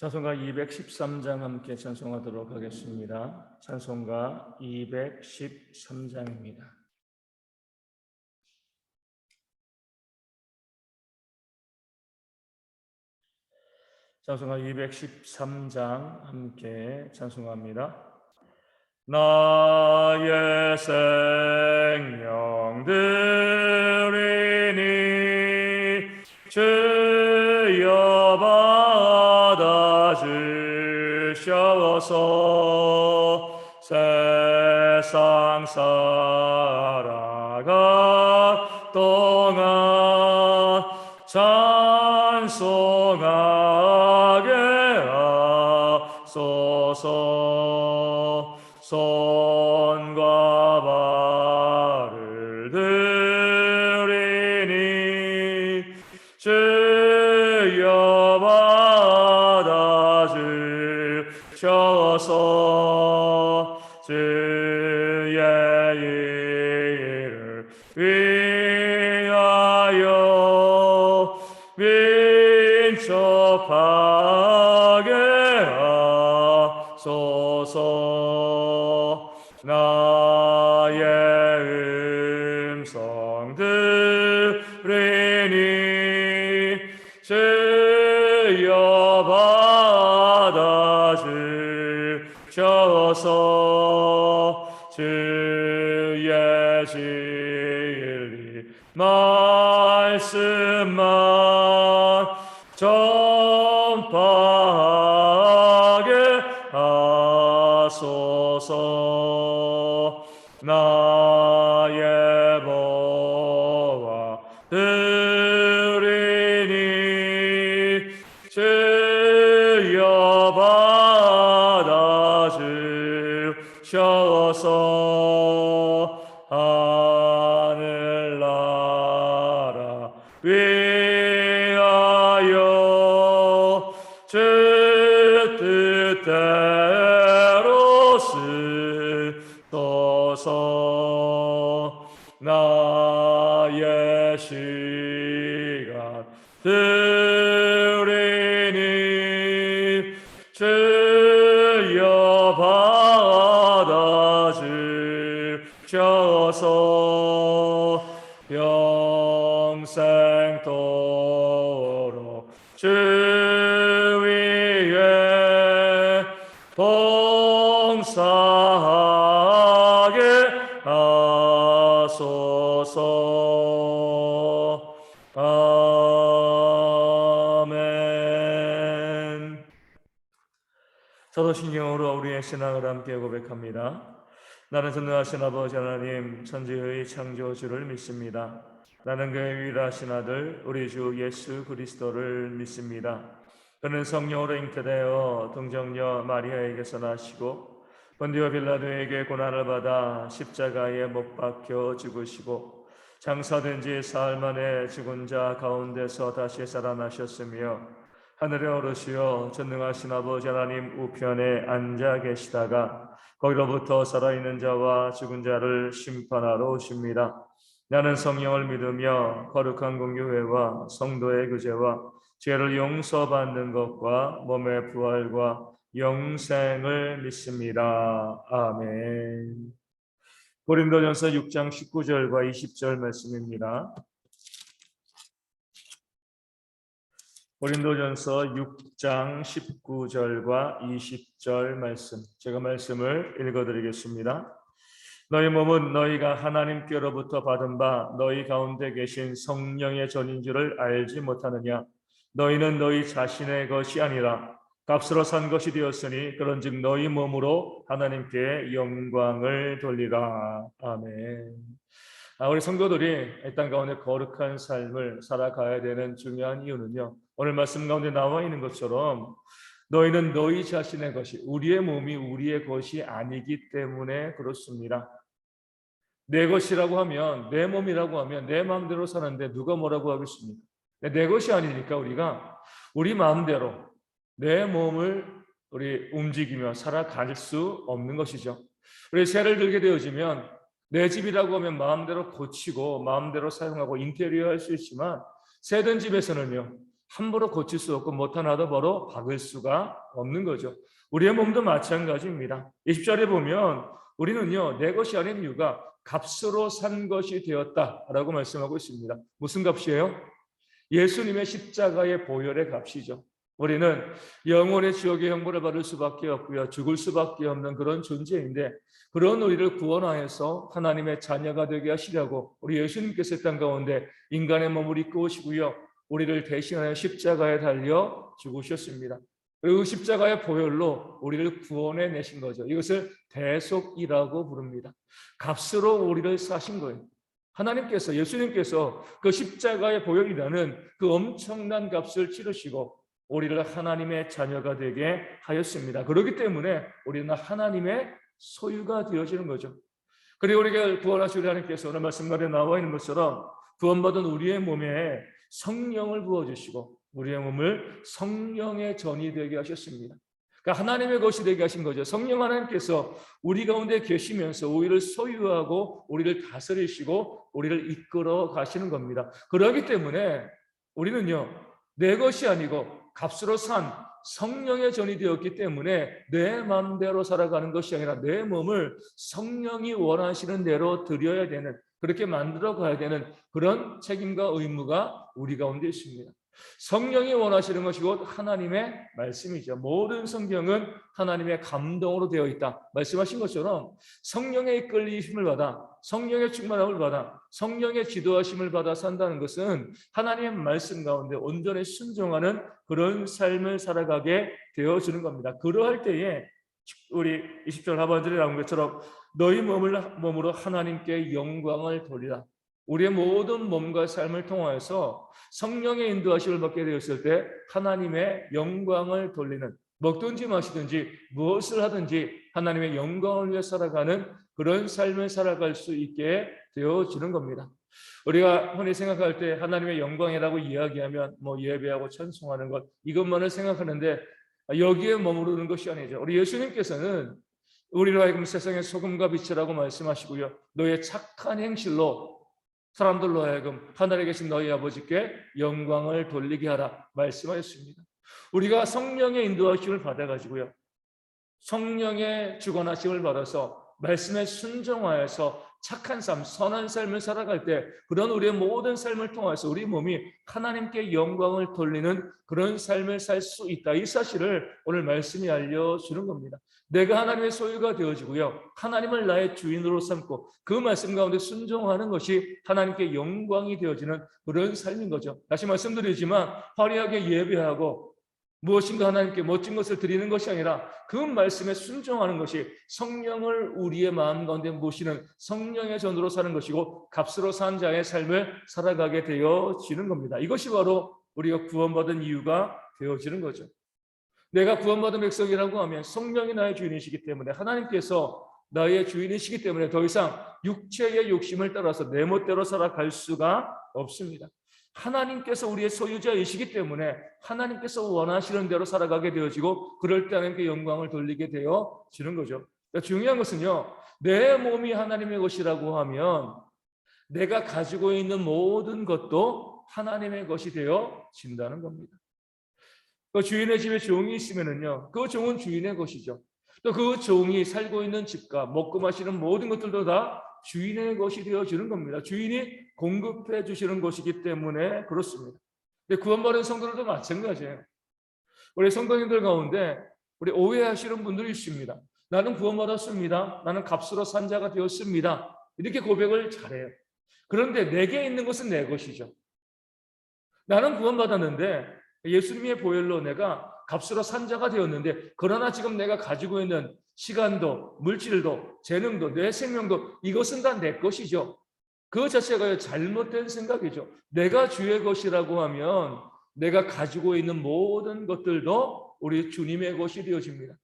찬송가 213장 함께 찬송하도록 하겠습니다. 찬송가 213장입니다. 찬송가 213장 함께 찬송합니다. 나의 생명 드리니 주여 받아주셔서 세상 살아가 동안 찬송하게 하소서. 손과 발을 들이니 주여 받아주셔서 주의 일을 위하여 민첩하게 하소서. 나의 음성 들으니 주여 받아주셔서 주의 진리 말씀만 전파하게 하소서. 나의 보화 드리니 주여 받아주셔서 하늘나라 위하여 주 뜻대로 쓰소서. 나의 시간 드리니 주여 받아주셔서 평생도록 주 위에 봉사하게 하소서. 아멘. 사도신경으로 우리의 신앙을 함께 고백합니다. 나는 전능하신 아버지 하나님 천지의 창조주를 믿습니다. 나는 그의 유일하신 아들 우리 주 예수 그리스도를 믿습니다. 그는 성령으로 잉태되어 동정녀 마리아에게서 나시고 본디오 빌라도에게 고난을 받아 십자가에 못 박혀 죽으시고 장사된 지 사흘 만에 죽은 자 가운데서 다시 살아나셨으며 하늘에 오르시어 전능하신 아버지 하나님 우편에 앉아 계시다가 거기로부터 살아있는 자와 죽은 자를 심판하러 오십니다. 나는 성령을 믿으며 거룩한 공교회와 성도의 교제와 죄를 용서받는 것과 몸의 부활과 영생을 믿습니다. 아멘. 고린도전서 6장 19절과 20절 말씀입니다. 고린도전서 6장 19절과 20절 말씀, 제가 말씀을 읽어드리겠습니다. 너희 몸은 너희가 하나님께로부터 받은 바 너희 가운데 계신 성령의 전인 줄을 알지 못하느냐? 너희는 너희 자신의 것이 아니라 값으로 산 것이 되었으니 그런즉 너희 몸으로 하나님께 영광을 돌리라. 아멘. 우리 성도들이 이 땅 가운데 거룩한 삶을 살아가야 되는 중요한 이유는요, 오늘 말씀 가운데 나와 있는 것처럼 너희는 너희 자신의 것이, 우리의 몸이 우리의 것이 아니기 때문에 그렇습니다. 내 것이라고 하면, 내 몸이라고 하면 내 마음대로 사는데 누가 뭐라고 하겠습니까? 내 것이 아니니까 우리가 우리 마음대로 내 몸을 우리 움직이며 살아갈 수 없는 것이죠. 우리 새를 들게 되어지면 내 집이라고 하면 마음대로 고치고 마음대로 사용하고 인테리어 할 수 있지만 새든 집에서는요, 함부로 고칠 수 없고 못 하나도 바로 박을 수가 없는 거죠. 우리의 몸도 마찬가지입니다. 20절에 보면 우리는요 내 것이 아닌 이유가 값으로 산 것이 되었다라고 말씀하고 있습니다. 무슨 값이에요? 예수님의 십자가의 보혈의 값이죠. 우리는 영원의 지옥의 형벌을 받을 수밖에 없고요. 죽을 수밖에 없는 그런 존재인데 그런 우리를 구원하여서 하나님의 자녀가 되게 하시려고 우리 예수님께서 땅 가운데 인간의 몸을 입고 오시고요. 우리를 대신하여 십자가에 달려 죽으셨습니다. 그리고 십자가의 보혈로 우리를 구원해 내신 거죠. 이것을 대속이라고 부릅니다. 값으로 우리를 사신 거예요. 하나님께서 예수님께서 그 십자가의 보혈이라는 그 엄청난 값을 치르시고 우리를 하나님의 자녀가 되게 하였습니다. 그렇기 때문에 우리는 하나님의 소유가 되어지는 거죠. 그리고 우리가 구원하신 하나님께서 오늘 말씀 가운데 나와 있는 것처럼 구원받은 우리의 몸에 성령을 부어주시고 우리의 몸을 성령의 전이 되게 하셨습니다. 그러니까 하나님의 것이 되게 하신 거죠. 성령 하나님께서 우리 가운데 계시면서 우리를 소유하고 우리를 다스리시고 우리를 이끌어 가시는 겁니다. 그렇기 때문에 우리는요 내 것이 아니고 값으로 산 성령의 전이 되었기 때문에 내 마음대로 살아가는 것이 아니라 내 몸을 성령이 원하시는 대로 드려야 되는, 그렇게 만들어 가야 되는 그런 책임과 의무가 우리 가운데 있습니다. 성령이 원하시는 것이 곧 하나님의 말씀이죠. 모든 성경은 하나님의 감동으로 되어 있다 말씀하신 것처럼 성령의 이끌리심을 받아, 성령의 충만함을 받아, 성령의 지도하심을 받아 산다는 것은 하나님의 말씀 가운데 온전히 순종하는 그런 삶을 살아가게 되어주는 겁니다. 그러할 때에 우리 20절 하반절에 나온 것처럼 너희 몸으로 하나님께 영광을 돌리라. 우리의 모든 몸과 삶을 통하여서 성령의 인도하심을 받게 되었을 때 하나님의 영광을 돌리는, 먹든지 마시든지 무엇을 하든지 하나님의 영광을 위해 살아가는 그런 삶을 살아갈 수 있게 되어지는 겁니다. 우리가 흔히 생각할 때 하나님의 영광이라고 이야기하면 뭐 예배하고 찬송하는 것 이것만을 생각하는데 여기에 머무르는 것이 아니죠. 우리 예수님께서는 우리로 하여금 세상의 소금과 빛이라고 말씀하시고요. 너의 착한 행실로 사람들로 하여금 하늘에 계신 너희 아버지께 영광을 돌리게 하라 말씀하셨습니다. 우리가 성령의 인도하심을 받아가지고요, 성령의 주관하심을 받아서 말씀에 순종하여서 착한 삶, 선한 삶을 살아갈 때 그런 우리의 모든 삶을 통해서 우리 몸이 하나님께 영광을 돌리는 그런 삶을 살 수 있다. 이 사실을 오늘 말씀이 알려주는 겁니다. 내가 하나님의 소유가 되어지고요, 하나님을 나의 주인으로 삼고 그 말씀 가운데 순종하는 것이 하나님께 영광이 되어지는 그런 삶인 거죠. 다시 말씀드리지만 화려하게 예배하고 무엇인가 하나님께 멋진 것을 드리는 것이 아니라 그 말씀에 순종하는 것이 성령을 우리의 마음 가운데 모시는 성령의 전으로 사는 것이고 값으로 산 자의 삶을 살아가게 되어지는 겁니다. 이것이 바로 우리가 구원받은 이유가 되어지는 거죠. 내가 구원받은 백성이라고 하면 성령이 나의 주인이시기 때문에, 하나님께서 나의 주인이시기 때문에 더 이상 육체의 욕심을 따라서 내 멋대로 살아갈 수가 없습니다. 하나님께서 우리의 소유자이시기 때문에 하나님께서 원하시는 대로 살아가게 되어지고 그럴 때 하나님께 영광을 돌리게 되어지는 거죠. 그러니까 중요한 것은요, 내 몸이 하나님의 것이라고 하면 내가 가지고 있는 모든 것도 하나님의 것이 되어진다는 겁니다. 그 주인의 집에 종이 있으면은요, 그 종은 주인의 것이죠. 또 그 종이 살고 있는 집과 먹고 마시는 모든 것들도 다 주인의 것이 되어지는 겁니다. 주인이 공급해 주시는 것이기 때문에 그렇습니다. 근데 구원받은 성도들도 마찬가지예요. 우리 성도님들 가운데 우리 오해하시는 분들이 있습니다. 나는 구원받았습니다. 나는 값으로 산 자가 되었습니다. 이렇게 고백을 잘해요. 그런데 내게 있는 것은 내 것이죠. 나는 구원받았는데 예수님의 보혈로 내가 값으로 산 자가 되었는데, 그러나 지금 내가 가지고 있는 시간도 물질도 재능도 내 생명도 이것은 다 내 것이죠. 그 자체가 잘못된 생각이죠. 내가 주의 것이라고 하면 내가 가지고 있는 모든 것들도 우리 주님의 것이 되어집니다.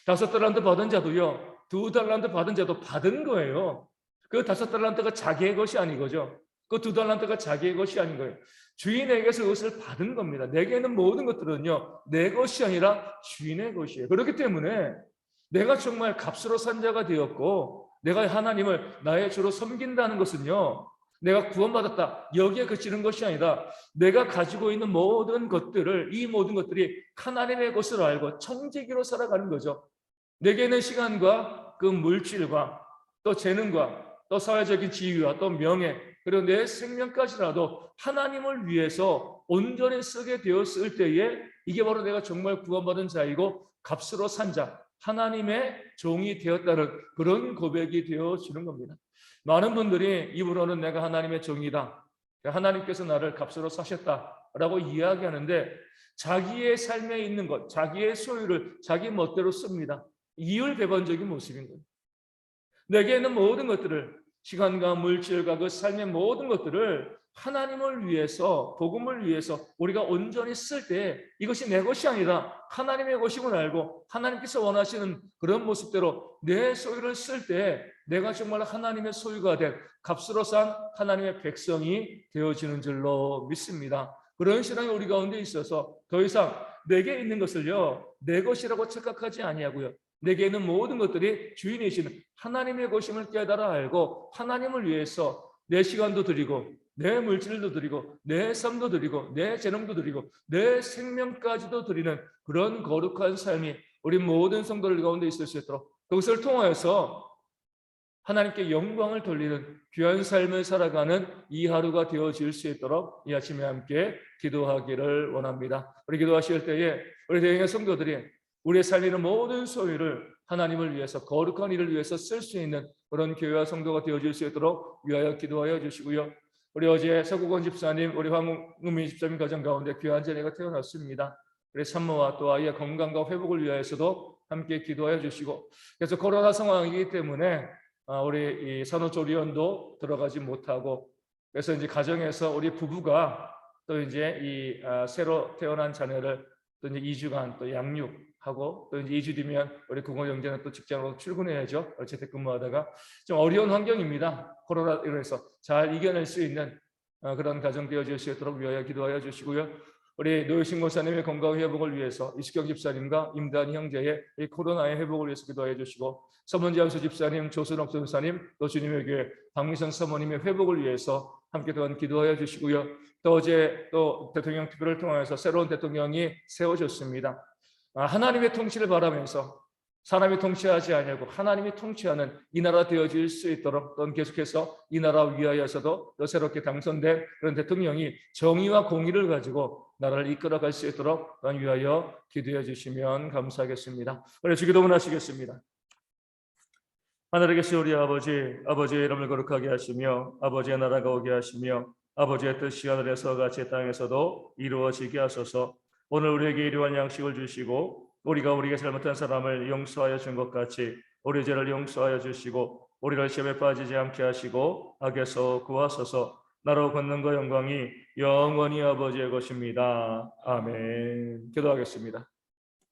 5달란트 받은 자도요, 2달란트 받은 자도 받은 거예요. 그 5달란트가 자기의 것이 아닌 거죠. 그 2달란트가 자기의 것이 아닌 거예요. 주인에게서 그것을 받은 겁니다. 내게 있는 모든 것들은요, 내 것이 아니라 주인의 것이에요. 그렇기 때문에 내가 정말 값으로 산 자가 되었고 내가 하나님을 나의 주로 섬긴다는 것은요, 내가 구원받았다 여기에 그치는 것이 아니라 내가 가지고 있는 모든 것들을, 이 모든 것들이 하나님의 것을 알고 청지기로 살아가는 거죠. 내게 있는 시간과 그 물질과 또 재능과 또 사회적인 지위와 또 명예, 그리고 내 생명까지라도 하나님을 위해서 온전히 쓰게 되었을 때에 이게 바로 내가 정말 구원받은 자이고 값으로 산 자, 하나님의 종이 되었다는 그런 고백이 되어지는 겁니다. 많은 분들이 입으로는 내가 하나님의 종이다, 하나님께서 나를 값으로 사셨다라고 이야기하는데 자기의 삶에 있는 것, 자기의 소유를 자기 멋대로 씁니다. 이율배반적인 모습인 거예요. 내게 있는 모든 것들을, 시간과 물질과 그 삶의 모든 것들을 하나님을 위해서, 복음을 위해서 우리가 온전히 쓸 때 이것이 내 것이 아니라 하나님의 것임을 알고 하나님께서 원하시는 그런 모습대로 내 소유를 쓸 때 내가 정말 하나님의 소유가 된 값으로 산 하나님의 백성이 되어지는 줄로 믿습니다. 그런 신앙이 우리 가운데 있어서 더 이상 내게 있는 것을요 내 것이라고 착각하지 아니하고요, 내게 있는 모든 것들이 주인이시는 하나님의 것임을 깨달아 알고 하나님을 위해서 내 시간도 드리고 내 물질도 드리고 내 삶도 드리고 내 재능도 드리고 내 생명까지도 드리는 그런 거룩한 삶이 우리 모든 성도들 가운데 있을 수 있도록, 그것을 통하여서 하나님께 영광을 돌리는 귀한 삶을 살아가는 이 하루가 되어질 수 있도록 이 아침에 함께 기도하기를 원합니다. 우리 기도하실 때에 우리 대형의 성도들이 우리의 삶에 있는 모든 소유를 하나님을 위해서, 거룩한 일을 위해서 쓸 수 있는 그런 교회와 성도가 되어질 수 있도록 위하여 기도하여 주시고요. 우리 어제 서구권 집사님, 우리 황은미 집사님 가정 가운데 귀한 자녀가 태어났습니다. 우리 산모와 또 아이의 건강과 회복을 위하여서도 함께 기도하여 주시고, 그래서 코로나 상황이기 때문에 우리 이 산후조리원도 들어가지 못하고, 그래서 이제 가정에서 우리 부부가 또 이제 이 새로 태어난 자녀를 또 이제 2주간 또 양육하고, 또 이제 2주 뒤면 우리 국어 형제는 또 직장으로 출근해야죠. 재택근무하다가 좀 어려운 환경입니다. 코로나로 해서 잘 이겨낼 수 있는 그런 가정 되어질 수 있도록 위하여 기도하여 주시고요. 우리 노유신 목사님의 건강 회복을 위해서 이식경 집사님과 임단 형제의 이 코로나의 회복을 위해서 기도해 주시고, 서문지향수 집사님, 조순옥 전사님, 또 주님의 교회 박미선 사모님의 회복을 위해서 함께 또한 기도하여 주시고요. 또 어제 또 대통령 투표를 통해서 새로운 대통령이 세워졌습니다. 하나님의 통치를 바라면서 사람이 통치하지 아니하고 하나님이 통치하는 이 나라 되어질 수 있도록, 또 계속해서 이 나라 위하여서도 또 새롭게 당선된 그런 대통령이 정의와 공의를 가지고 나라를 이끌어갈 수 있도록 또한 위하여 기도해 주시면 감사하겠습니다. 우리 주기도문 하시겠습니다. 하늘에 계신 우리 아버지, 아버지의 이름을 거룩하게 하시며 아버지의 나라가 오게 하시며 아버지의 뜻이 하늘에서 같이 땅에서도 이루어지게 하소서. 오늘 우리에게 일용할 양식을 주시고 우리가 우리에게 잘못한 사람을 용서하여 준 것 같이 우리 죄를 용서하여 주시고 우리를 시험에 빠지지 않게 하시고 악에서 구하소서. 나로 권능과 영광이 영원히 아버지의 것입니다. 아멘. 기도하겠습니다.